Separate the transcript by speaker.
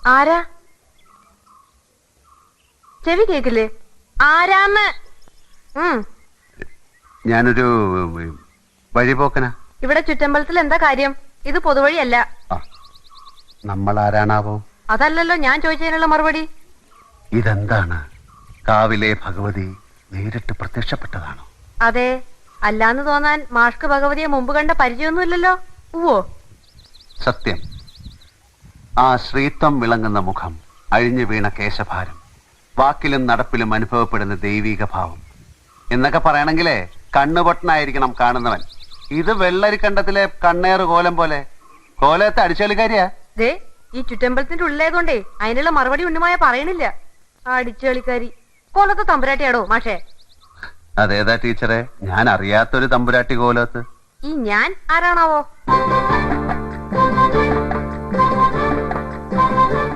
Speaker 1: ആരാ? ചെവി കേക്കില്ലേ? ആരാന്ന്?
Speaker 2: ഞാനൊരു വഴിപോക്കനാ.
Speaker 1: ഇവിടെ ചുറ്റമ്പലത്തിൽ എന്താ കാര്യം? ഇത് പൊതുവഴിയല്ല.
Speaker 2: നമ്മൾ ആരാണാവോ?
Speaker 1: അതല്ലല്ലോ ഞാൻ ചോദിച്ചതിനുള്ള മറുപടി.
Speaker 2: ഇതെന്താണ്? കാവിലെ ഭഗവതി നേരിട്ട് പ്രത്യക്ഷപ്പെട്ടതാണോ?
Speaker 1: അതെ. അല്ലാന്ന് തോന്നാൻ മാഷ്ക്ക് ഭഗവതിയെ മുമ്പ് കണ്ട പരിചയമൊന്നുമില്ലല്ലോ. ഉവ്വോ?
Speaker 2: സത്യം. ആ ശ്രീത്വം വിളങ്ങുന്ന മുഖം, അഴിഞ്ഞു വീണ കേശഭാരം, വാക്കിലും നടപ്പിലും അനുഭവപ്പെടുന്ന ദൈവീക ഭാവം എന്നൊക്കെ പറയണെങ്കിലേ കണ്ണുപൊട്ടനായിരിക്കണം കാണുന്നവൻ. ഇത് വെള്ളരിക്കണ്ടത്തിലെ കണ്ണേറ് കോലം പോലെ. കോലത്തെ അടിച്ചുകളിക്കാരിയാ.
Speaker 1: ദേ, ഈ ചുറ്റമ്പലത്തിന്റെ ഉള്ളിലായതുകൊണ്ടേ അതിനുള്ള മറുപടി ഉണ്ണിമായ പറയണില്ല. അടിച്ചുകളിക്കാരി കോലത്തെ തമ്പുരാട്ടിയാടോ മാഷേ?
Speaker 2: അതേതാ ടീച്ചറെ? ഞാൻ അറിയാത്തൊരു തമ്പുരാട്ടി കോലത്ത്.
Speaker 1: ഈ ഞാൻ ആരാണാവോ?